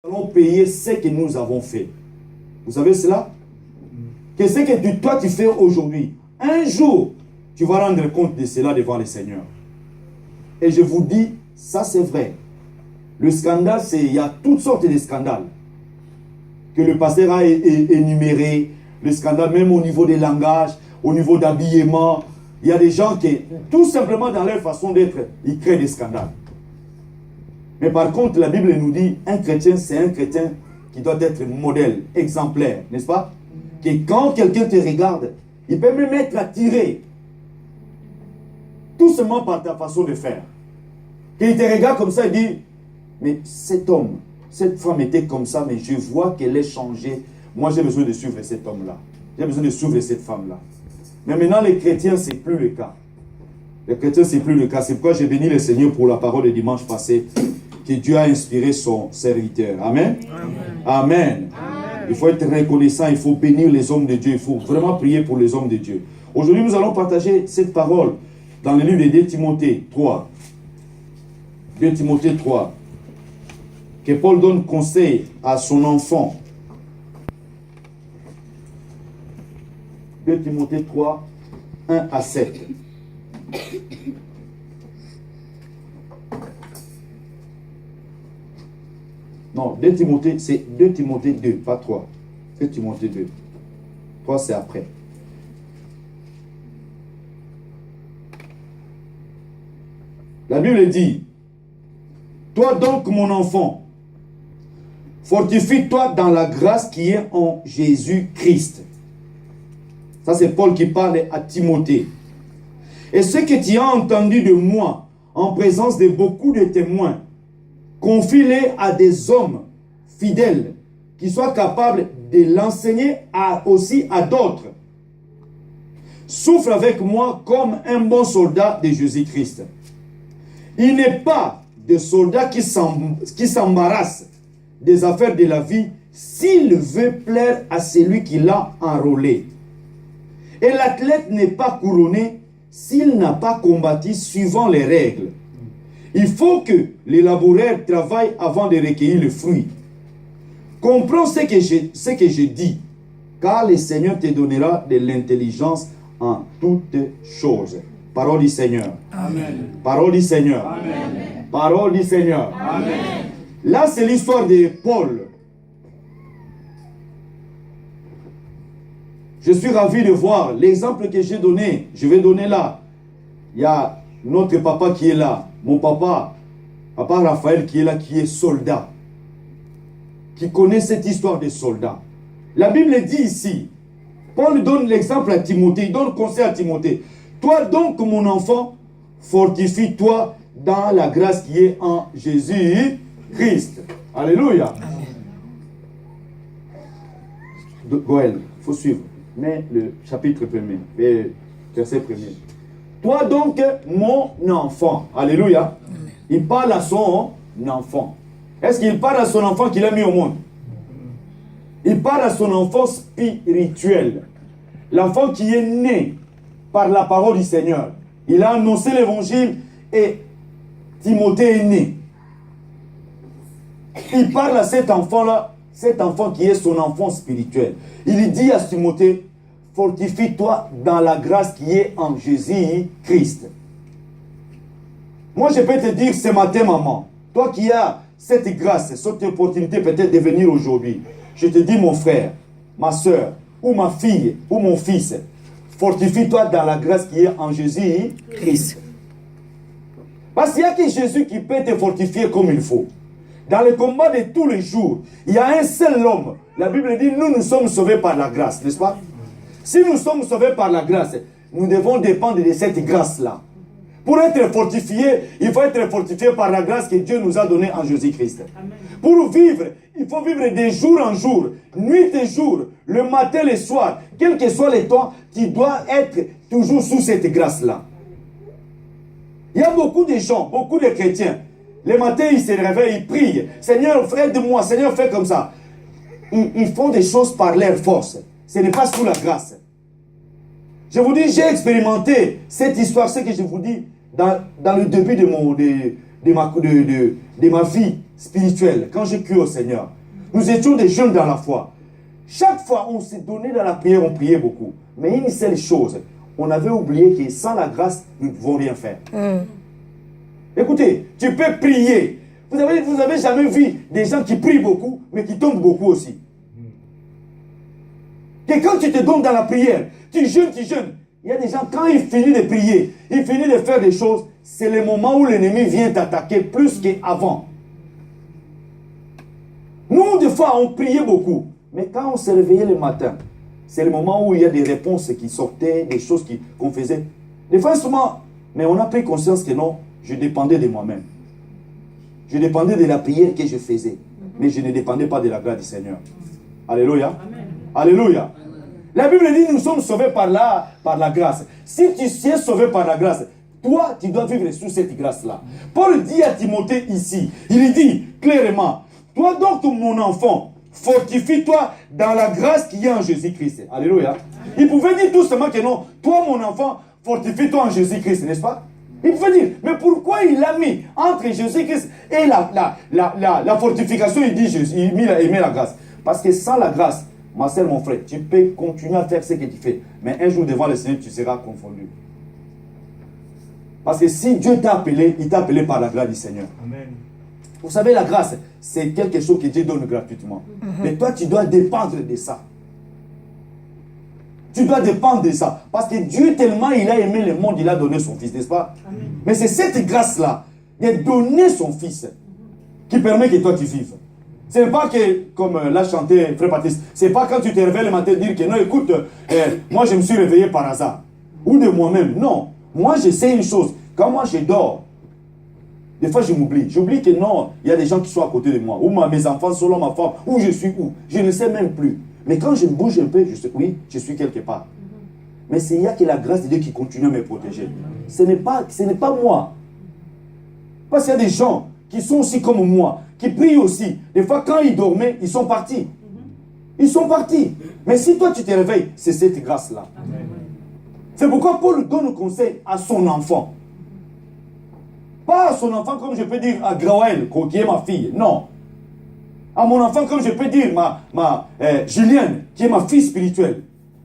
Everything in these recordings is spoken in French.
allons payer ce que nous avons fait. Vous savez cela? Que ce que toi tu fais aujourd'hui, un jour, tu vas rendre compte de cela devant le Seigneur. Et je vous dis, ça c'est vrai. Le scandale, il y a toutes sortes de scandales que le pasteur a énuméré. Le scandale, même au niveau des langages, au niveau d'habillement. Il y a des gens qui, tout simplement dans leur façon d'être, ils créent des scandales. Mais par contre, la Bible nous dit, un chrétien, c'est un chrétien qui doit être modèle, exemplaire, n'est-ce pas? Que quand quelqu'un te regarde, il peut même être attiré, tout simplement par ta façon de faire. Qu'il te regarde comme ça et dit, mais cet homme, cette femme était comme ça, mais je vois qu'elle est changée. Moi, j'ai besoin de suivre cet homme-là. J'ai besoin de suivre cette femme-là. Mais maintenant, les chrétiens, ce n'est plus le cas. Les chrétiens, ce n'est plus le cas. C'est pourquoi j'ai béni le Seigneur pour la parole de dimanche passé, que Dieu a inspiré son serviteur. Amen. Amen. Amen. Il faut être reconnaissant, il faut bénir les hommes de Dieu, il faut vraiment prier pour les hommes de Dieu. Aujourd'hui, nous allons partager cette parole dans le livre de 2 Timothée 3. 2 Timothée 3. Que Paul donne conseil à son enfant. 2 Timothée 3, 1 à 7. Non, 2 Timothée, c'est 2 Timothée 2, pas 3. 2 Timothée 2. 3, c'est après. La Bible dit, toi donc, mon enfant, fortifie-toi dans la grâce qui est en Jésus-Christ. Ça, c'est Paul qui parle à Timothée. Et ce que tu as entendu de moi, en présence de beaucoup de témoins, confie-les à des hommes fidèles, qui soient capables de l'enseigner aussi à d'autres. Souffre avec moi comme un bon soldat de Jésus-Christ. Il n'est pas de soldat qui s'embarrasse des affaires de la vie s'il veut plaire à celui qui l'a enrôlé. Et l'athlète n'est pas couronné s'il n'a pas combattu suivant les règles. Il faut que les laboureurs travaillent avant de recueillir le fruit. Comprends ce que je dis, car le Seigneur te donnera de l'intelligence en toutes choses. Parole du Seigneur. Amen. Parole du Seigneur. Amen. Parole du Seigneur. Amen. Là, c'est l'histoire de Paul. Je suis ravi de voir l'exemple que j'ai donné. Je vais donner là. Il y a notre papa qui est là. Mon papa Raphaël qui est là, qui est soldat. Qui connaît cette histoire des soldats. La Bible dit ici, Paul donne l'exemple à Timothée, il donne conseil à Timothée. Toi donc, mon enfant, fortifie-toi dans la grâce qui est en Jésus-Christ. Alléluia. Goël, il faut suivre. Mais le chapitre 1er, verset 1er. Toi donc, mon enfant. Alléluia. Il parle à son enfant. Est-ce qu'il parle à son enfant qu'il a mis au monde? Il parle à son enfant spirituel. L'enfant qui est né par la parole du Seigneur. Il a annoncé l'évangile et Timothée est né. Il parle à cet enfant-là, cet enfant qui est son enfant spirituel. Il dit à Timothée, fortifie-toi dans la grâce qui est en Jésus-Christ. Moi, je peux te dire ce matin, maman, toi qui as cette grâce, cette opportunité peut-être de venir aujourd'hui, je te dis, mon frère, ma soeur, ou ma fille, ou mon fils, fortifie-toi dans la grâce qui est en Jésus-Christ. Parce qu'il n'y a que Jésus qui peut te fortifier comme il faut. Dans le combat de tous les jours, il y a un seul homme. La Bible dit, nous sommes sauvés par la grâce, n'est-ce pas? Si nous sommes sauvés par la grâce, nous devons dépendre de cette grâce-là. Pour être fortifié, il faut être fortifié par la grâce que Dieu nous a donnée en Jésus-Christ. Pour vivre, il faut vivre de jour en jour, nuit et jour, le matin et le soir, quel que soit le temps, tu dois être toujours sous cette grâce-là. Il y a beaucoup de gens, beaucoup de chrétiens, le matin ils se réveillent, ils prient, Seigneur, aide-moi, Seigneur, fais comme ça. Ils font des choses par leur force, ce n'est pas sous la grâce. Je vous dis, j'ai expérimenté cette histoire, ce que je vous dis, dans le début de de ma vie spirituelle, quand j'ai cru au Seigneur, nous étions des jeunes dans la foi. Chaque fois, on s'est donné dans la prière, on priait beaucoup. Mais une seule chose, on avait oublié que sans la grâce, nous ne pouvons rien faire. Écoutez, tu peux prier. Vous avez jamais vu des gens qui prient beaucoup, mais qui tombent beaucoup aussi. Et quand tu te donnes dans la prière, tu jeûnes. Il y a des gens, quand ils finissent de prier, ils finissent de faire des choses, c'est le moment où l'ennemi vient t'attaquer plus qu'avant. Nous, des fois, on priait beaucoup. Mais quand on se réveillait le matin, c'est le moment où il y a des réponses qui sortaient, des choses qu'on faisait. Des fois, souvent, mais on a pris conscience que non, je dépendais de moi-même. Je dépendais de la prière que je faisais. Mais je ne dépendais pas de la grâce du Seigneur. Alléluia. Amen. Alléluia. La Bible dit nous sommes sauvés par la grâce. Si tu es sauvé par la grâce, toi, tu dois vivre sous cette grâce-là. Paul dit à Timothée ici, il dit clairement, toi donc mon enfant, fortifie-toi dans la grâce qui est en Jésus-Christ. Alléluia. Amen. Il pouvait dire tout simplement que non, toi mon enfant, fortifie-toi en Jésus-Christ, n'est-ce pas? Il pouvait dire, mais pourquoi il l'a mis entre Jésus-Christ et la fortification, il dit Jésus, il met la grâce. Parce que sans la grâce, ma soeur, mon frère, tu peux continuer à faire ce que tu fais. Mais un jour devant le Seigneur, tu seras confondu. Parce que si Dieu t'a appelé, il t'a appelé par la grâce du Seigneur. Amen. Vous savez, la grâce, c'est quelque chose que Dieu donne gratuitement. Mais toi, tu dois dépendre de ça. Tu dois dépendre de ça. Parce que Dieu, tellement il a aimé le monde, il a donné son Fils, n'est-ce pas? Amen. Mais c'est cette grâce-là, de donner son Fils, qui permet que toi tu vives. Ce n'est pas que, comme l'a chanté Frère Patrice, c'est pas quand tu te réveilles le matin dire que non, écoute, moi je me suis réveillé par hasard. Ou de moi-même. Non. Moi je sais une chose. Quand moi je dors, des fois je m'oublie. J'oublie que non, il y a des gens qui sont à côté de moi. Ou mes enfants, selon ma femme, où je suis où. Je ne sais même plus. Mais quand je bouge un peu, je sais, oui, je suis quelque part. Mais il n'y a que la grâce de Dieu qui continue à me protéger. Ce n'est pas moi. Parce qu'il y a des gens qui sont aussi comme moi, qui prient aussi. Des fois, quand ils dormaient, ils sont partis. Ils sont partis. Mais si toi, tu te réveilles, c'est cette grâce-là. C'est pourquoi Paul donne le conseil à son enfant. Pas à son enfant, comme je peux dire à Graël, qui est ma fille. Non. À mon enfant, comme je peux dire Julienne, qui est ma fille spirituelle,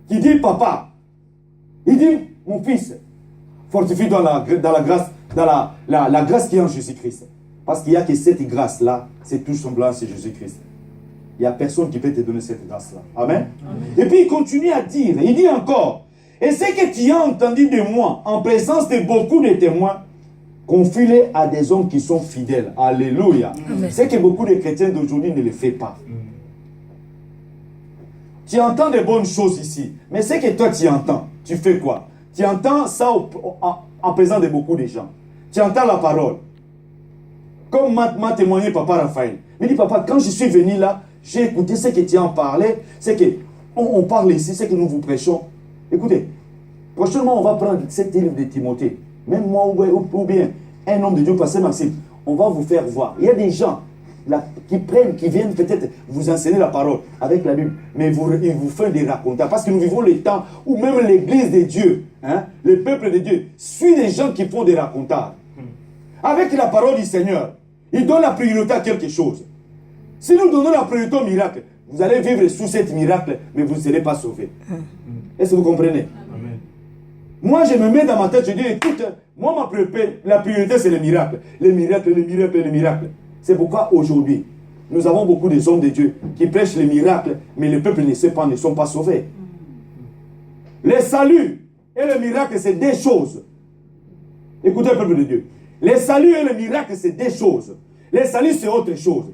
qui dit papa, il dit mon fils, fortifie dans la grâce, dans la grâce qui est en Jésus-Christ. Parce qu'il n'y a que cette grâce-là, c'est tout semblant, c'est Jésus-Christ. Il n'y a personne qui peut te donner cette grâce-là. Amen. Amen. Et puis il continue à dire, il dit encore, et ce que tu as entendu de moi, en présence de beaucoup de témoins, confie-les à des hommes qui sont fidèles. Alléluia. C'est que beaucoup de chrétiens d'aujourd'hui ne le font pas. Tu entends de bonnes choses ici, mais c'est que toi tu entends. Tu fais quoi? Tu entends ça en présence de beaucoup de gens. Tu entends la parole. Comme m'a témoigné papa Raphaël. Il dit, papa, quand je suis venu là, j'ai écouté ce que tu en parlais, c'est que on parle ici, c'est que nous vous prêchons. Écoutez, prochainement on va prendre cet livre de Timothée. Même moi ou bien un homme de Dieu, pasteur Maxime, on va vous faire voir. Il y a des gens là, qui viennent peut-être vous enseigner la parole avec la Bible, mais ils vous font des racontages. Parce que nous vivons les temps où même l'église de Dieu, le peuple de Dieu, suit des gens qui font des racontages. Avec la parole du Seigneur, il donne la priorité à quelque chose. Si nous donnons la priorité au miracle, vous allez vivre sous cet miracle, mais vous ne serez pas sauvés. Est-ce que vous comprenez? Amen. Moi, je me mets dans ma tête, je dis, écoute, moi, la priorité, c'est le miracle. Le miracle, le miracle, le miracle. C'est pourquoi aujourd'hui, nous avons beaucoup de hommes de Dieu qui prêchent les miracles, mais le peuple ne sait pas, ne sont pas sauvés. Le salut et le miracle, c'est des choses. Écoutez, le peuple de Dieu. Le salut et le miracle, c'est des choses. Le salut, c'est autre chose.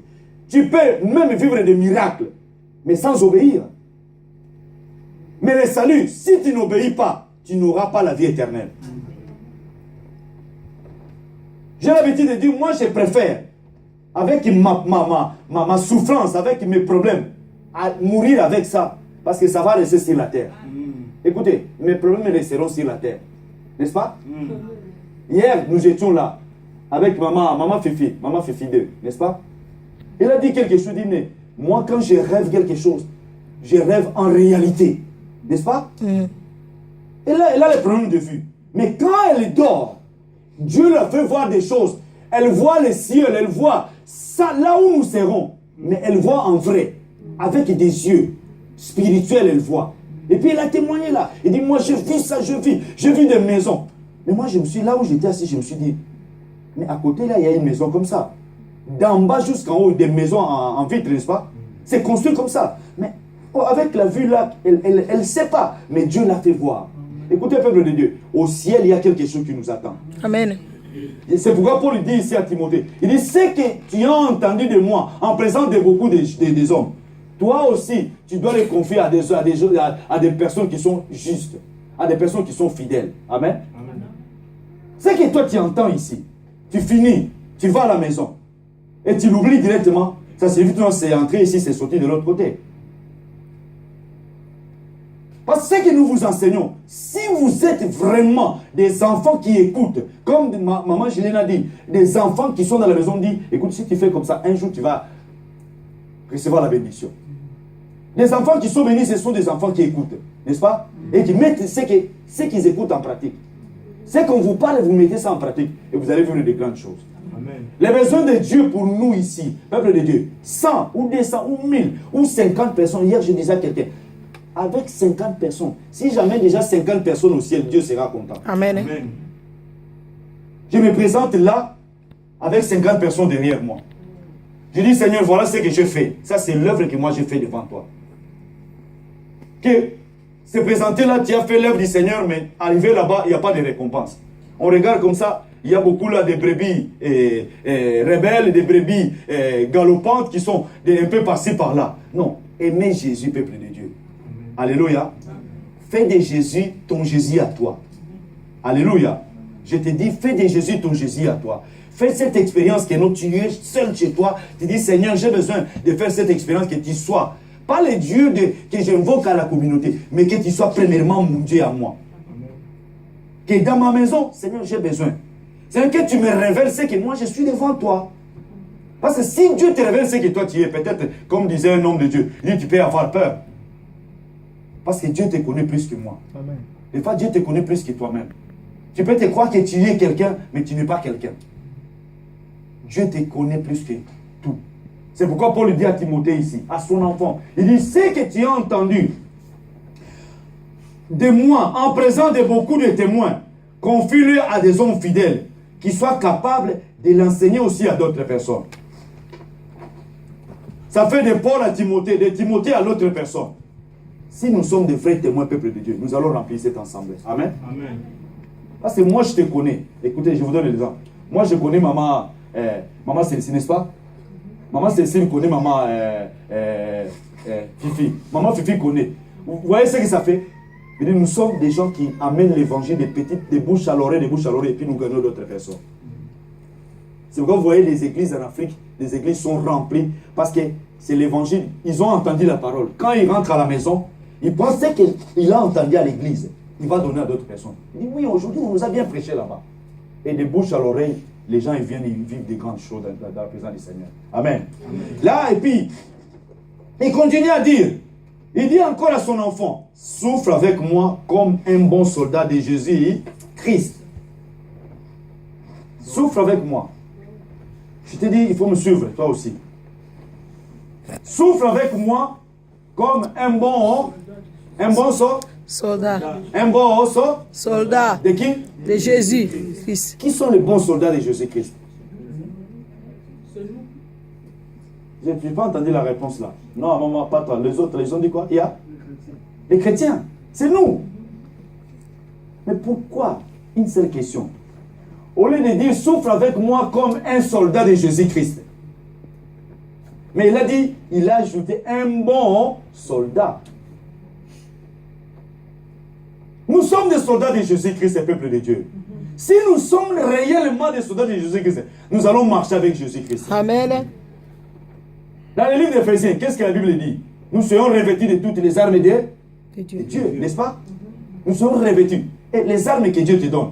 Tu peux même vivre des miracles, mais sans obéir. Mais le salut, si tu n'obéis pas, tu n'auras pas la vie éternelle. J'ai l'habitude de dire, moi je préfère, avec ma souffrance, avec mes problèmes, à mourir avec ça, parce que ça va rester sur la terre. Écoutez, mes problèmes resteront sur la terre. N'est-ce pas? Hier, nous étions là, avec maman Fifi 2, n'est-ce pas? Elle a dit quelque chose, il dit, mais moi quand je rêve quelque chose, je rêve en réalité. N'est-ce pas? Elle a les problèmes de vue. Mais quand elle dort, Dieu la fait voir des choses. Elle voit les cieux, elle voit ça là où nous serons. Mais elle voit en vrai, avec des yeux spirituels, elle voit. Et puis elle a témoigné là. Elle dit, moi je vis ça, je vis des maisons. Mais moi je me suis, là où j'étais assis, je me suis dit, mais à côté là, il y a une maison comme ça. D'en bas jusqu'en haut, des maisons en vitre, n'est-ce pas? C'est construit comme ça. Mais avec la vue là, elle ne sait pas. Mais Dieu l'a fait voir. Écoutez, peuple de Dieu, au ciel, il y a quelque chose qui nous attend. Amen. C'est pourquoi Paul dit ici à Timothée, il dit, ce que tu as entendu de moi en présence de beaucoup des hommes, toi aussi, tu dois les confier à des personnes qui sont justes, à des personnes qui sont fidèles. Amen. Amen. Ce que toi tu entends ici, tu finis, tu vas à la maison, et tu l'oublies directement, ça signifie que c'est entré ici, c'est sorti de l'autre côté. Parce que ce que nous vous enseignons, si vous êtes vraiment des enfants qui écoutent, comme maman Gilène a dit, des enfants qui sont dans la maison, dit, écoute, si tu fais comme ça, un jour tu vas recevoir la bénédiction. Les enfants qui sont bénis, ce sont des enfants qui écoutent, n'est-ce pas? Et qui mettent ce qu'ils écoutent en pratique. Ce qu'on vous parle, vous mettez ça en pratique et vous allez vivre de grandes choses. Amen. Les besoins de Dieu pour nous ici, peuple de Dieu, 100 ou 200 ou 1000 ou 50 personnes. Hier, je disais à quelqu'un, avec 50 personnes, si j'amène déjà 50 personnes au ciel, Dieu sera content. Amen. Amen. Je me présente là avec 50 personnes derrière moi. Je dis, Seigneur, voilà ce que je fais. Ça, c'est l'œuvre que moi j'ai fait devant toi. Que se présenter là, tu as fait l'œuvre du Seigneur, mais arrivé là-bas, il n'y a pas de récompense. On regarde comme ça, il y a beaucoup là de brebis rebelles, des brebis galopantes qui sont un peu passées par là. Non, aimez Jésus, peuple de Dieu. Amen. Alléluia. Fais de Jésus ton Jésus à toi. Alléluia. Je te dis, fais de Jésus ton Jésus à toi. Fais cette expérience que non, tu es seul chez toi. Tu dis, Seigneur, j'ai besoin de faire cette expérience, que tu sois. Pas le Dieu que j'invoque à la communauté, mais que tu sois premièrement mon Dieu à moi. Amen. Que dans ma maison, Seigneur, j'ai besoin. C'est que tu me révèles ce que moi je suis devant toi. Parce que si Dieu te révèle ce que toi tu es, peut-être, comme disait un homme de Dieu, tu peux avoir peur. Parce que Dieu te connaît plus que moi. Amen. Des fois, Dieu te connaît plus que toi-même. Tu peux te croire que tu es quelqu'un, mais tu n'es pas quelqu'un. Dieu te connaît plus que tout. C'est pourquoi Paul dit à Timothée ici, à son enfant, il dit, ce que tu as entendu de moi, en présence de beaucoup de témoins, confie-le à des hommes fidèles, qui soient capables de l'enseigner aussi à d'autres personnes. Ça fait de Paul à Timothée, de Timothée à l'autre personne. Si nous sommes des vrais témoins, peuple de Dieu, nous allons remplir cette assemblée. Amen. Amen. Parce que moi, je te connais. Écoutez, je vous donne l'exemple. Moi, je connais maman Cécile, n'est-ce pas? Maman Cécile connaît maman Fifi. Maman Fifi connaît. Vous voyez ce que ça fait? Nous sommes des gens qui amènent l'évangile des bouches à l'oreille, et puis nous gagnons d'autres personnes. C'est pourquoi vous voyez les églises en Afrique, les églises sont remplies parce que c'est l'évangile. Ils ont entendu la parole. Quand ils rentrent à la maison, ils pensaient qu'il a entendu à l'église. Il va donner à d'autres personnes. Il dit, oui, aujourd'hui, on nous a bien prêché là-bas. Et des bouches à l'oreille, les gens ils viennent, ils vivent des grandes choses dans la présence du Seigneur. Amen. Amen. Là, et puis, il continue à dire, il dit encore à son enfant, souffre avec moi comme un bon soldat de Jésus-Christ. Souffre avec moi. Je te dis, il faut me suivre, toi aussi. Souffre avec moi comme un bon soldat. Un bon soldat. De qui? De Jésus-Christ. Qui sont les bons soldats de Jésus-Christ? Je n'ai pas entendu la réponse là. Non, maman, pas toi. Les autres, ils ont dit quoi? Il y a les chrétiens. C'est nous. Mais pourquoi? Une seule question. Au lieu de dire, souffre avec moi comme un soldat de Jésus-Christ. Mais il a dit, il a ajouté un bon soldat. Nous sommes des soldats de Jésus-Christ, peuple de Dieu. Si nous sommes réellement des soldats de Jésus-Christ, nous allons marcher avec Jésus-Christ. Amen. Dans le livre d'Éphésiens, qu'est-ce que la Bible dit? Nous serons revêtus de toutes les armes de Dieu, n'est-ce pas? Nous serons revêtus. Et les armes que Dieu te donne.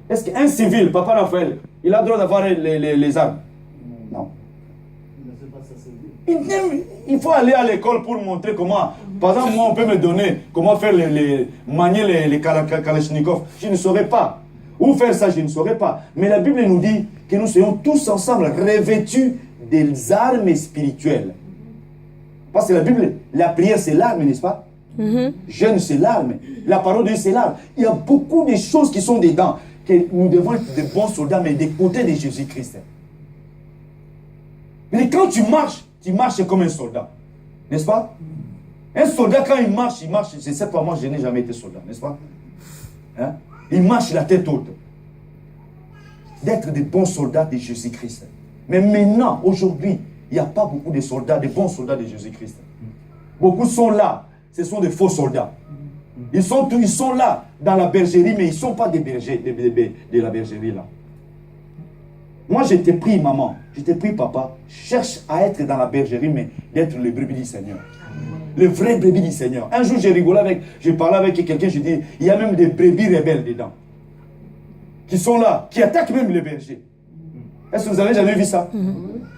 Est-ce qu'un civil, Papa Raphaël, il a le droit d'avoir les armes? Non. Il faut aller à l'école pour montrer comment. Par exemple, moi, on peut me donner comment faire manier les Kalachnikov. Je ne saurais pas. Où faire ça, je ne saurais pas. Mais la Bible nous dit que nous soyons tous ensemble revêtus des armes spirituelles. Parce que la Bible, la prière c'est l'arme, n'est-ce pas? Jeûne c'est l'arme. La parole de Dieu c'est l'arme. Il y a beaucoup de choses qui sont dedans. Que nous devons être de bons soldats, mais des côtés de Jésus-Christ. Mais quand tu marches comme un soldat. N'est-ce pas? Un soldat, quand il marche, je ne sais pas, moi je n'ai jamais été soldat, n'est-ce pas? Hein? Il marche la tête haute. D'être des bons soldats de Jésus-Christ. Mais maintenant, aujourd'hui, il n'y a pas beaucoup de soldats, de bons soldats de Jésus-Christ. Beaucoup sont là, ce sont des faux soldats. Ils sont là dans la bergerie, mais ils ne sont pas des bergers de la bergerie là. Moi, je t'ai pris, maman, je t'ai pris, papa. Cherche à être dans la bergerie, mais d'être le brebis du Seigneur. Le vrai brebis du Seigneur. Un jour, j'ai parlé avec quelqu'un, je dis, il y a même des brebis rebelles dedans. Qui sont là, qui attaquent même les bergers. Est-ce que vous avez jamais vu ça?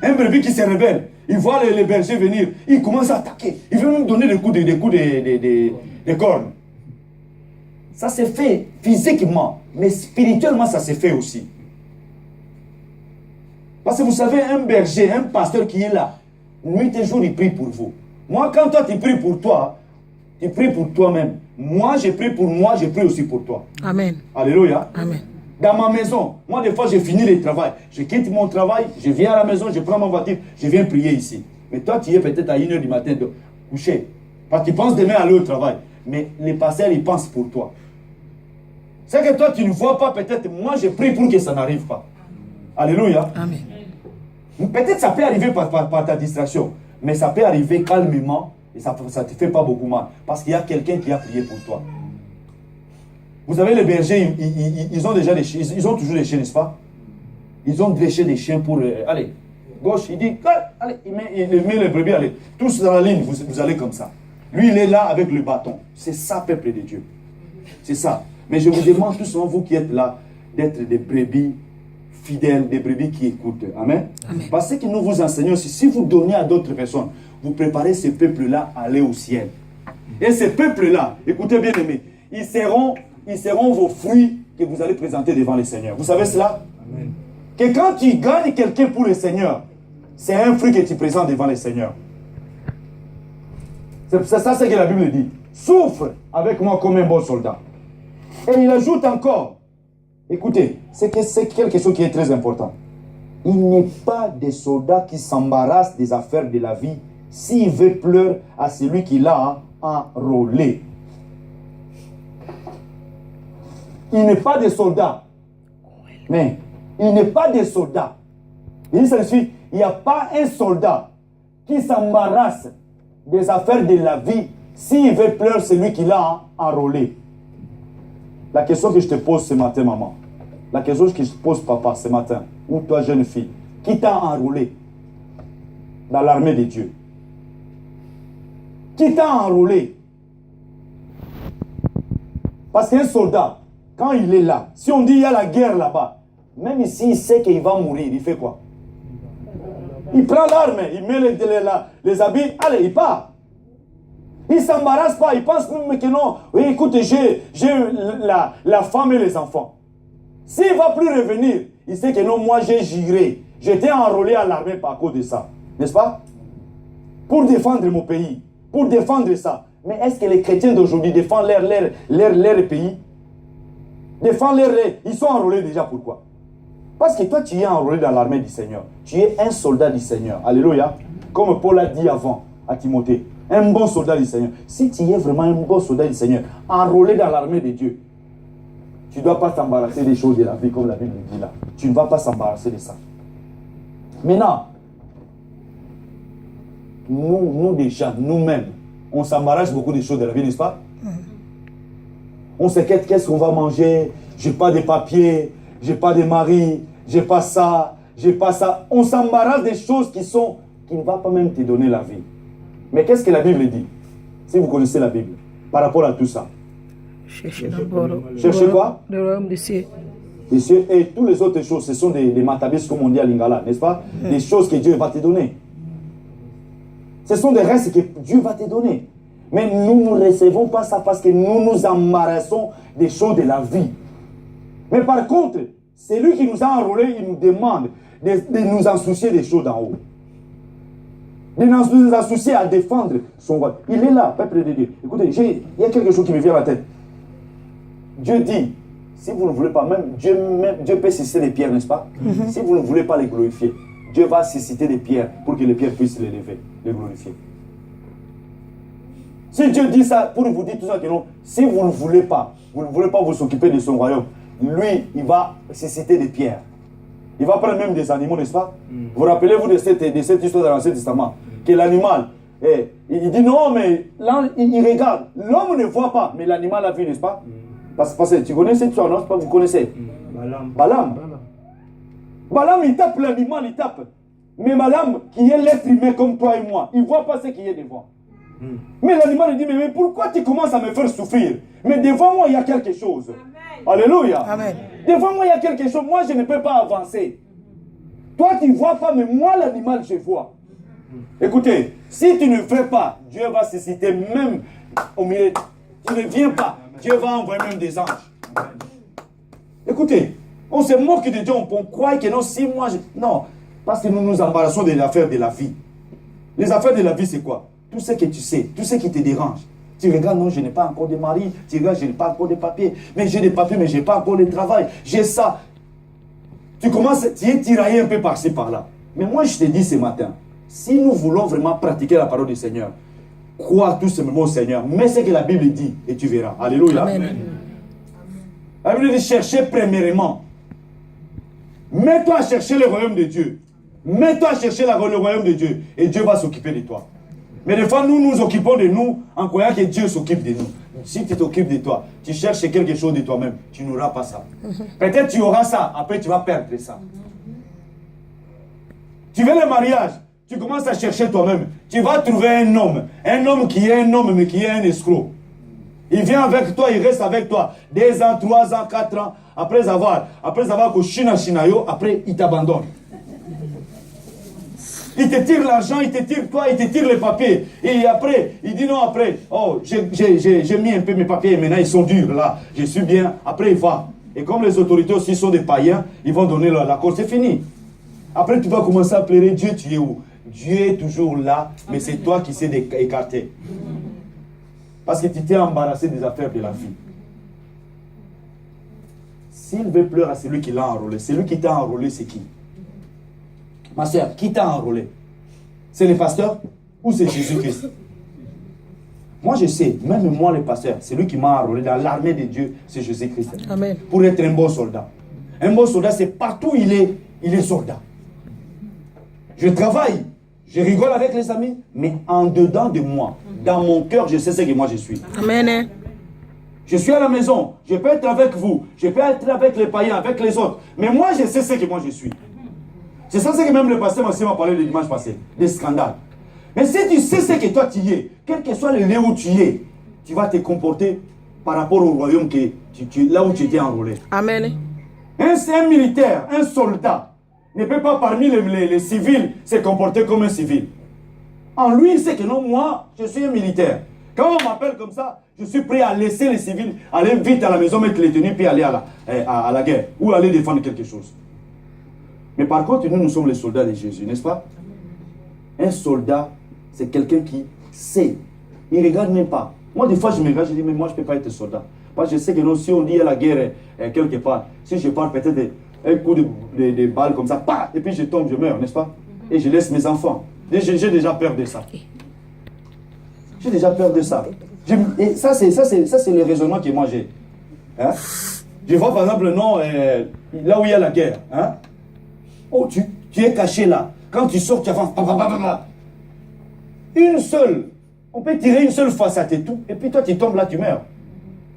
Un brebis qui se rebelle, il voit les bergers venir, il commence à attaquer. Il veut même donner des coups de cornes. Ça s'est fait physiquement, mais spirituellement, ça s'est fait aussi. Parce que vous savez, un berger, un pasteur qui est là, nuit et jour, il prie pour vous. Moi, quand toi, tu pries pour toi, tu pries pour toi-même. Moi, je prie pour moi, je prie aussi pour toi. Amen. Alléluia. Amen. Dans ma maison, moi, des fois, j'ai fini le travail. Je quitte mon travail, je viens à la maison, je prends ma voiture, je viens prier ici. Mais toi, tu es peut-être à 1h du matin de coucher. Parce que tu penses demain aller au travail. Mais les pasteurs, ils pensent pour toi. C'est que toi, tu ne vois pas, peut-être, moi, je prie pour que ça n'arrive pas. Alléluia. Amen. Peut-être ça peut arriver par ta distraction, mais ça peut arriver calmement et ça ne te fait pas beaucoup mal. Parce qu'il y a quelqu'un qui a prié pour toi. Vous savez, les bergers, ils ont déjà des chiens, ils ont toujours des chiens, n'est-ce pas? Ils ont dréché des chiens pour... allez, gauche, il dit, allez, il met les brebis, allez, tous dans la ligne, vous allez comme ça. Lui, il est là avec le bâton. C'est ça, peuple de Dieu. C'est ça. Mais je vous demande tous, vous qui êtes là, d'être des brebis fidèles, des brebis qui écoutent. Amen. Amen. Parce que nous vous enseignons aussi, si vous donnez à d'autres personnes, vous préparez ce peuple-là à aller au ciel. Et ces peuples-là, écoutez bien aimés, ils seront vos fruits que vous allez présenter devant le Seigneur. Vous savez cela? Amen. Que quand tu gagnes quelqu'un pour le Seigneur, c'est un fruit que tu présentes devant le Seigneur. C'est ça ce que la Bible dit. Souffre avec moi comme un bon soldat. Et il ajoute encore, écoutez, c'est quelque chose qui est très important. Il n'est pas des soldats qui s'embarrassent des affaires de la vie s'il veut pleurer à celui qui l'a enrôlé. Il n'est pas des soldats. Mais il n'est pas des soldats. Il n'y a pas un soldat qui s'embarrasse des affaires de la vie s'il veut pleurer celui qui l'a enrôlé. La question que je te pose ce matin, maman, la question que je te pose, papa, ce matin, ou toi, jeune fille, qui t'a enrôlé dans l'armée de Dieu? Qui t'a enrôlé? Parce qu'un soldat, quand il est là, si on dit il y a la guerre là-bas, même ici, il sait qu'il va mourir, il fait quoi? Il prend l'arme, il met les habits, allez, il part. Il ne s'embarrasse pas, il pense même que non. Oui, écoute, j'ai la femme et les enfants. S'il ne va plus revenir, il sait que non, moi j'ai juré. J'étais enrôlé à l'armée par cause de ça. N'est-ce pas? Pour défendre mon pays, pour défendre ça. Mais est-ce que les chrétiens d'aujourd'hui défendent leur pays? Ils sont enrôlés déjà, pourquoi? Parce que toi, tu es enrôlé dans l'armée du Seigneur. Tu es un soldat du Seigneur. Alléluia. Comme Paul a dit avant à Timothée. Un bon soldat du Seigneur. Si tu es vraiment un bon soldat du Seigneur, enrôlé dans l'armée de Dieu, tu ne dois pas t'embarrasser des choses de la vie, comme la Bible dit là. Tu ne vas pas s'embarrasser de ça. Maintenant, nous déjà, nous-mêmes, on s'embarrasse beaucoup de choses de la vie, n'est-ce pas? On s'inquiète, qu'est-ce qu'on va manger? J'ai pas de papiers, j'ai pas de mari, j'ai pas ça, j'ai pas ça. On s'embarrasse des choses qui ne vont pas même te donner la vie. Mais qu'est-ce que la Bible dit? Si vous connaissez la Bible, par rapport à tout ça. Cherchez d'abord Cherchez quoi? le royaume des cieux. Les cieux et toutes les autres choses, ce sont des matabis, comme on dit à Lingala, n'est-ce pas? Des choses que Dieu va te donner. Ce sont des restes que Dieu va te donner. Mais nous ne recevons pas ça parce que nous nous embarrassons des choses de la vie. Mais par contre, c'est lui qui nous a enrôlés, il nous demande de nous en soucier des choses d'en haut. De nous associer à défendre son roi. Il est là, peuple de Dieu. Écoutez, il y a quelque chose qui me vient à la tête. Dieu dit, si vous ne voulez pas, Dieu peut susciter des pierres, n'est-ce pas? Si vous ne voulez pas les glorifier, Dieu va susciter des pierres pour que les pierres puissent les lever, les glorifier. Si Dieu dit ça, pour vous dire tout ça, que non, si vous ne voulez pas vous occuper de son royaume, lui, il va susciter des pierres. Il va prendre même des animaux, n'est-ce pas? Vous rappelez-vous de cette histoire dans l'Ancien Testament, que l'animal, il dit non, mais là, il regarde. L'homme ne voit pas, mais l'animal a vu, n'est-ce pas? Parce que tu connais cette histoire, non? Vous connaissez? Balaam. Balaam, il tape l'animal, il tape. Mais Balaam, qui est l'être humain comme toi et moi, il ne voit pas ce qu'il y a devant. Mais l'animal, il dit, mais pourquoi tu commences à me faire souffrir? Mais devant moi, il y a quelque chose. Amen. Alléluia. Amen. Devant moi, il y a quelque chose. Moi, je ne peux pas avancer. Toi, tu ne vois pas, mais moi, l'animal, je vois. Écoutez, si tu ne fais pas, Dieu va susciter même au milieu. Tu ne viens pas, Dieu va envoyer même des anges. Écoutez, on se moque de Dieu, on croit que non, si moi, non, parce que nous nous embarrassons des affaires de la vie. Les affaires de la vie, c'est quoi? Tout ce que tu sais, tout ce qui te dérange. Tu regardes, non, je n'ai pas encore de mari. Tu regardes, je n'ai pas encore de papiers. Mais j'ai des papiers, mais je n'ai pas encore de travail. J'ai ça. Tu commences, tu es tiraillé un peu par-ci, par-là. Mais moi, je te dis ce matin, si nous voulons vraiment pratiquer la parole du Seigneur, crois tout simplement au Seigneur. Mets ce que la Bible dit et tu verras. Alléluia. Amen. La Bible dit, chercher premièrement. Mets-toi à chercher le royaume de Dieu. Mets-toi à chercher le royaume de Dieu. Et Dieu va s'occuper de toi. Mais des fois, nous nous occupons de nous en croyant que Dieu s'occupe de nous. Si tu t'occupes de toi, tu cherches quelque chose de toi-même, tu n'auras pas ça. Peut-être tu auras ça, après tu vas perdre ça. Tu veux le mariage, tu commences à chercher toi-même. Tu vas trouver un homme qui est un homme, mais qui est un escroc. Il vient avec toi, il reste avec toi 2 ans, 3 ans, 4 ans. Après avoir que Chinayo, après il t'abandonne. Il te tire l'argent, il te tire toi, il te tire les papiers. Et après, il dit non, après, oh, j'ai mis un peu mes papiers, maintenant ils sont durs, là, je suis bien. Après, il va. Et comme les autorités aussi sont des païens, ils vont donner l'accord, c'est fini. Après, tu vas commencer à pleurer, Dieu, tu es où? Dieu est toujours là, mais c'est toi qui sais écarter. Parce que tu t'es embarrassé des affaires de la vie. S'il veut pleurer à celui qui l'a enrôlé, celui qui t'a enrôlé, c'est qui? Ma soeur, qui t'a enrôlé? C'est le pasteur ou c'est Jésus-Christ? Moi, je sais, même moi, le pasteur, c'est lui qui m'a enrôlé dans l'armée de Dieu, c'est Jésus-Christ. Amen. Pour être un bon soldat. Un bon soldat, c'est partout où il est soldat. Je travaille, je rigole avec les amis, mais en dedans de moi, dans mon cœur, je sais ce que moi je suis. Amen. Je suis à la maison, je peux être avec vous, je peux être avec les païens, avec les autres, mais moi, je sais ce que moi je suis. C'est ça que même le pasteur m'a parlé le dimanche passé, des scandales. Mais si tu sais ce que toi tu es, quel que soit le lieu où tu es, tu vas te comporter par rapport au royaume là où tu étais enrôlé. Amen. Un militaire, un soldat, ne peut pas parmi les civils se comporter comme un civil. En lui, il sait que non, moi, je suis un militaire. Quand on m'appelle comme ça, je suis prêt à laisser les civils aller vite à la maison, mettre les tenues, puis aller à la guerre, ou aller défendre quelque chose. Mais par contre, nous sommes les soldats de Jésus, n'est-ce pas? Un soldat, c'est quelqu'un qui sait. Il ne regarde même pas. Moi, des fois, je me regarde, je dis, mais moi, je ne peux pas être soldat. Parce que je sais que non, si on dit à la guerre quelque part, si je pars peut-être un coup de balle comme ça, et puis je tombe, je meurs, n'est-ce pas? Et je laisse mes enfants. J'ai déjà peur de ça. J'ai déjà peur de ça. Et ça, c'est le raisonnement que moi j'ai. Hein? Je vois par exemple, non, là où il y a la guerre, hein? Oh, tu es caché là. Quand tu sors, tu avances. Une seule. On peut tirer une seule fois, ça t'est tout. Et puis toi, tu tombes là, tu meurs.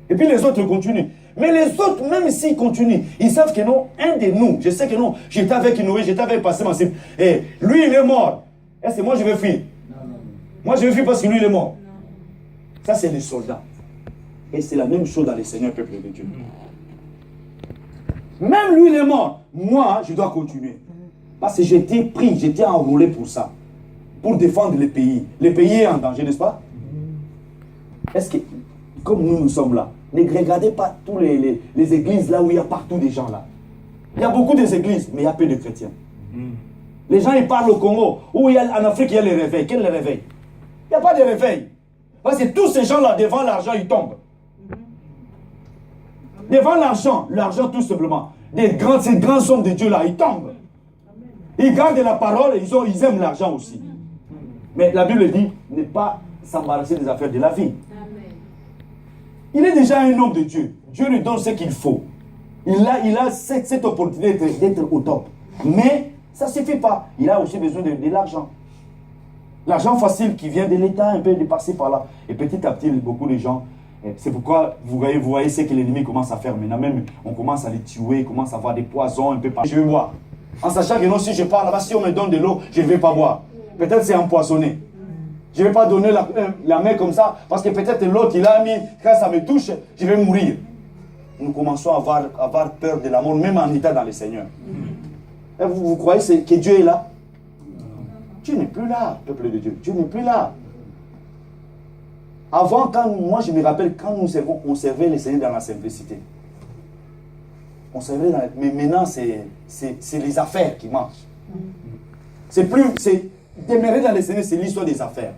Et puis les autres continuent. Mais les autres, même s'ils continuent, ils savent que non, un de nous, je sais que non, j'étais avec Noé, j'étais avec Passé Massif. Et lui, il est mort. Est-ce que moi, je vais fuir? Non. Moi, je vais fuir parce que lui, il est mort. Ça, c'est les soldats. Et c'est la même chose dans les seigneurs peuple de Dieu. Même lui, il est mort. Moi, je dois continuer. Parce que j'étais pris, j'étais enrôlé pour ça. Pour défendre les pays. Les pays est en danger, n'est-ce pas? Est-ce que, comme nous sommes là, Ne regardez pas tous les églises là où il y a partout des gens là. Il y a beaucoup d'églises, mais il y a peu de chrétiens. Les gens ils parlent au Congo, où il y a, en Afrique il y a les réveils. Quel est le réveil? Il n'y a pas de réveil. Parce que tous ces gens là, devant l'argent, ils tombent. Devant l'argent tout simplement. Ces grands hommes de Dieu là, ils tombent. Ils gardent la parole et ils aiment l'argent aussi. Mais la Bible dit, ne pas s'embarrasser des affaires de la vie. Il est déjà un homme de Dieu. Dieu lui donne ce qu'il faut. Il a cette opportunité d'être au top. Mais ça ne suffit pas. Il a aussi besoin de l'argent. L'argent facile qui vient de l'État, un peu de passer par là. Et petit à petit, beaucoup de gens, c'est pourquoi vous voyez ce que l'ennemi commence à faire maintenant. Même on commence à les tuer, on commence à avoir des poisons un peu partout. Je vais boire. En sachant que non, si je pars là-bas, si on me donne de l'eau, je ne vais pas boire. Peut-être c'est empoisonné. Je ne vais pas donner la main comme ça, parce que peut-être l'autre, il a mis, quand ça me touche, je vais mourir. Nous commençons à avoir peur de la mort, même en état dans le Seigneur. Et vous croyez que Dieu est là? Dieu n'est plus là, peuple de Dieu. Dieu n'est plus là. Avant, moi je me rappelle, quand on servait le Seigneur dans la simplicité. Mais maintenant, c'est les affaires qui marchent. Demeurer dans le Seigneur, c'est l'histoire des affaires.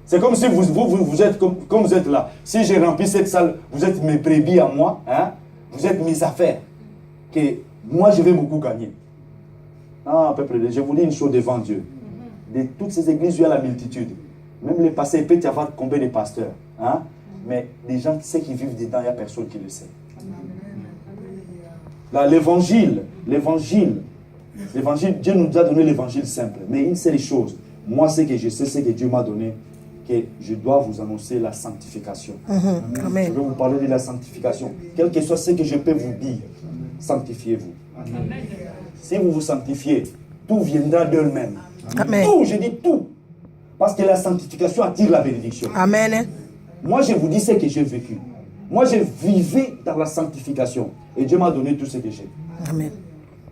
C'est comme si vous êtes comme vous êtes là. Si j'ai rempli cette salle, vous êtes mes brebis à moi, hein? Vous êtes mes affaires. Que moi, je vais beaucoup gagner. Ah, peuple de Dieu, je vous dis une chose devant Dieu. De toutes ces églises, il y a la multitude. Même les pasteurs, il peut y avoir combien de pasteurs, hein? Mais les gens qui vivent dedans, il n'y a personne qui le sait. L'évangile, Dieu nous a donné l'évangile simple. Mais une seule chose, moi, ce que je sais, c'est que Dieu m'a donné, que je dois vous annoncer la sanctification. Amen. Je vais vous parler de la sanctification. Quel que soit ce que je peux vous dire, sanctifiez-vous. Si vous vous sanctifiez, tout viendra d'eux-mêmes. Tout, je dis tout. Parce que la sanctification attire la bénédiction. Amen. Moi, je vous dis ce que j'ai vécu. Moi, je vivais dans la sanctification. Et Dieu m'a donné tout ce que j'ai. Amen.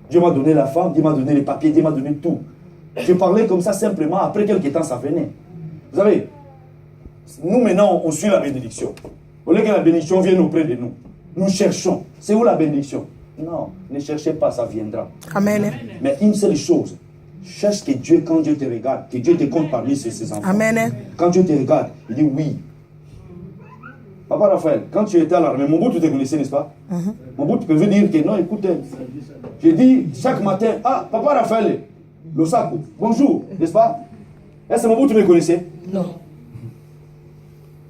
Dieu m'a donné la femme, Dieu m'a donné les papiers, Dieu m'a donné tout. Je parlais comme ça simplement. Après quelques temps, ça venait. Vous savez, nous maintenant, on suit la bénédiction. Au lieu que la bénédiction vienne auprès de nous, nous cherchons. C'est où la bénédiction? Non, ne cherchez pas, ça viendra. Amen. Mais une seule chose, cherche que Dieu, quand Dieu te regarde, que Dieu te compte parmi ses enfants. Amen. Quand Dieu te regarde, il dit oui. Papa Raphaël, quand tu étais à l'armée, mon bout, tu te connaissais, n'est-ce pas? Mon bout, tu peux dire que non, écoute, j'ai dit chaque matin, ah, Papa Raphaël, Losako, bonjour, n'est-ce pas? Est-ce que mon bout, tu me connaissais? Non.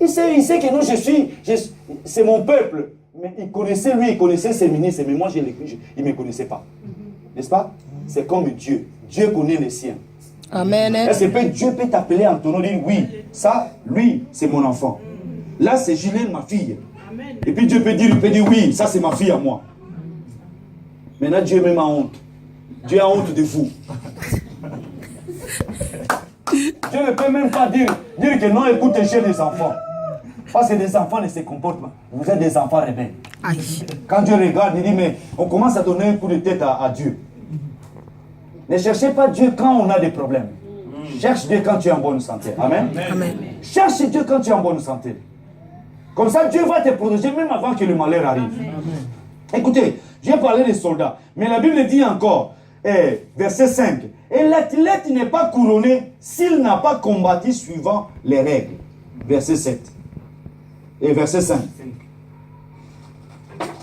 Il sait que non, c'est mon peuple. Mais il connaissait ses ministres, mais moi, il ne me connaissait pas. N'est-ce pas? C'est comme Dieu. Dieu connaît les siens. Amen. Est-ce que Dieu peut t'appeler en ton nom et dire oui, ça, lui, c'est mon enfant. Là, c'est Julien, ma fille. Amen. Et puis Dieu peut dire oui, ça, c'est ma fille à moi. Maintenant, Dieu même a honte. Dieu a honte de vous. Dieu ne peut même pas dire que non, écoutez, j'ai des enfants. Parce que les enfants ne se comportent pas. Vous êtes des enfants rebelles. Aïe. Quand Dieu regarde, il dit, mais on commence à donner un coup de tête à Dieu. Ne cherchez pas Dieu quand on a des problèmes. Cherche Dieu quand tu es en bonne santé. Amen. Amen. Cherche Dieu quand tu es en bonne santé. Comme ça, Dieu va te protéger même avant que le malheur arrive. Amen. Écoutez, j'ai parlé des soldats. Mais la Bible dit encore, verset 5, et l'athlète n'est pas couronné s'il n'a pas combattu suivant les règles. Verset 7. Et verset 5.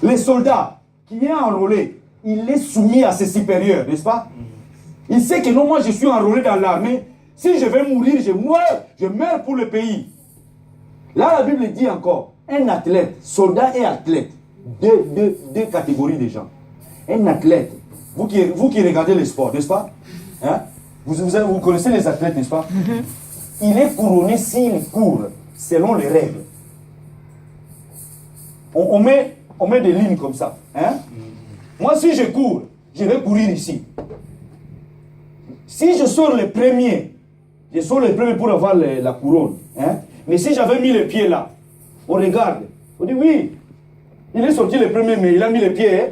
Les soldats qui est enrôlé, il est soumis à ses supérieurs, n'est-ce pas? Il sait que non, moi je suis enrôlé dans l'armée. Si je vais mourir, je meurs pour le pays. Là, la Bible dit encore, un athlète, soldat et athlète, deux catégories de gens. Un athlète, vous qui regardez le sport, n'est-ce pas? Hein? Vous connaissez les athlètes, n'est-ce pas? Il est couronné s'il court selon les règles. On met des lignes comme ça. Hein? Moi, si je cours, je vais courir ici. Si je sors le premier, pour avoir la couronne. Hein? Mais si j'avais mis les pieds là, on regarde. On dit oui, il est sorti le premier, mais il a mis les pieds. Hein?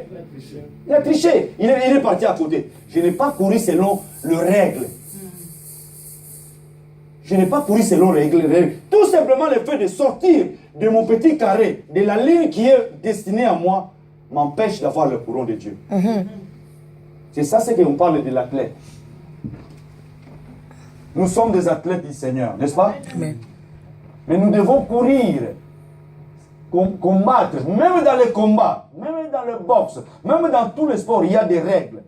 Il a triché. Il est parti à côté. Je n'ai pas couru selon les règles. Je n'ai pas couru selon les règles. Tout simplement le fait de sortir de mon petit carré, de la ligne qui est destinée à moi, m'empêche d'avoir le courant de Dieu. C'est ça ce qu'on parle de l'athlète. Nous sommes des athlètes du Seigneur, n'est-ce pas? Amen. Mais nous devons courir, combattre, même dans les combats, même dans le boxe, même dans tous les sports, il y a des règles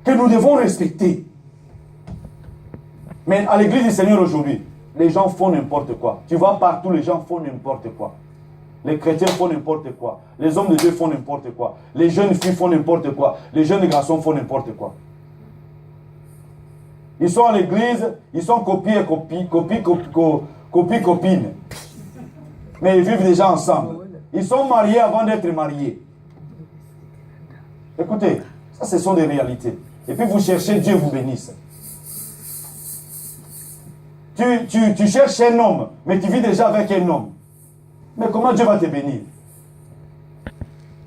que nous devons respecter. Mais à l'église du Seigneur aujourd'hui, les gens font n'importe quoi. Tu vois partout, les gens font n'importe quoi. Les chrétiens font n'importe quoi. Les hommes de Dieu font n'importe quoi. Les jeunes filles font n'importe quoi. Les jeunes garçons font n'importe quoi. Ils sont à l'église, ils sont copines. Mais ils vivent déjà ensemble. Ils sont mariés avant d'être mariés. Écoutez, ça ce sont des réalités. Et puis vous cherchez, Dieu vous bénisse. Tu cherches un homme, mais tu vis déjà avec un homme. Mais comment Dieu va te bénir?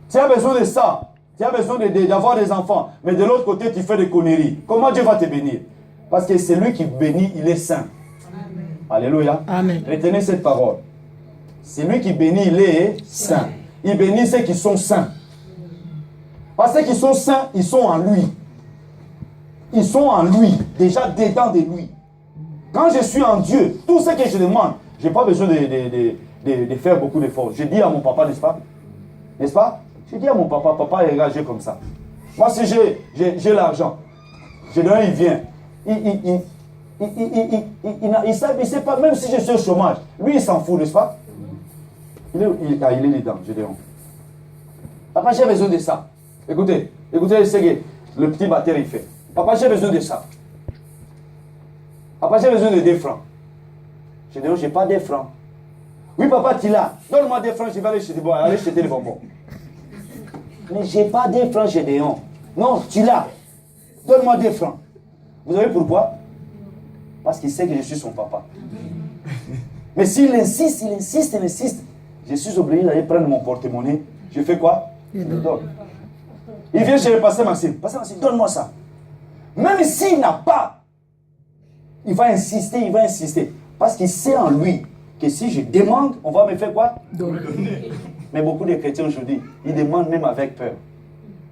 Tu as besoin de ça. Tu as besoin d'avoir des enfants. Mais de l'autre côté, tu fais des conneries. Comment Dieu va te bénir? Parce que celui qui bénit, il est saint. Amen. Alléluia. Amen. Retenez cette parole. Celui qui bénit, il est saint. Il bénit ceux qui sont saints. Parce que ceux qui sont saints, ils sont en lui. Ils sont en lui, déjà dedans de lui. Quand je suis en Dieu, tout ce que je demande, je n'ai pas besoin de faire beaucoup d'efforts. Je dis à mon papa, n'est-ce pas? N'est-ce pas? Je dis à mon papa, papa est engagé comme ça. Moi, si j'ai l'argent, je donne, il vient. Il ne sait pas, même si je suis au chômage, lui, il s'en fout, n'est-ce pas? Il est dedans, je dis. Papa, j'ai besoin de ça. Écoutez ce que le petit batteur il fait. Papa, j'ai besoin de ça. Papa, j'ai besoin de 2 francs. Je dis, je n'ai pas 2 francs. Oui, papa, tu l'as. Donne-moi 2 francs, je vais aller jeter les bonbons. Mais je n'ai pas 2 francs, Gédéon. Non, tu l'as. Donne-moi 2 francs. Vous savez pourquoi? Parce qu'il sait que je suis son papa. Mais s'il insiste, je suis obligé d'aller prendre mon porte-monnaie. Je fais quoi? Je le donne. Il vient chez le pasteur Maxime. Pasteur Maxime, donne-moi ça. Même s'il n'a pas, il va insister. Parce qu'il sait en lui que si je demande, on va me faire quoi? Donner. Mais beaucoup de chrétiens aujourd'hui, ils demandent même avec peur.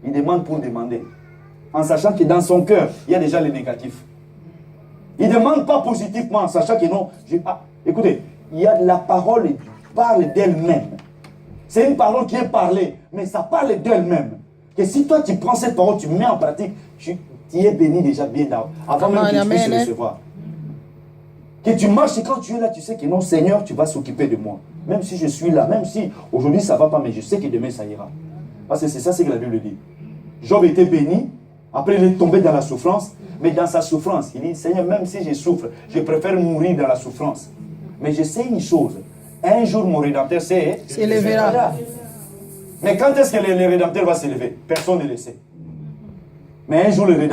Ils demandent pour demander. En sachant que dans son cœur, il y a déjà le négatif. Ils ne demandent pas positivement, en sachant que non. Écoutez, il y a la parole qui parle d'elle-même. C'est une parole qui est parlée, mais ça parle d'elle-même. Que si toi tu prends cette parole, tu mets en pratique, tu es béni déjà bien avant même que tu puisses recevoir. Que tu marches et quand tu es là, tu sais que non, Seigneur, tu vas s'occuper de moi. Même si je suis là, même si aujourd'hui ça ne va pas, mais je sais que demain ça ira. Parce que c'est ça ce que la Bible dit. Job était béni, après il est tombé dans la souffrance, mais dans sa souffrance, il dit, Seigneur, même si je souffre, je préfère mourir dans la souffrance. Mais je sais une chose, un jour mon Rédempteur s'élèvera. Mais quand est-ce que le Rédempteur va s'élever? Personne ne le sait. Mais un jour le Rédempteur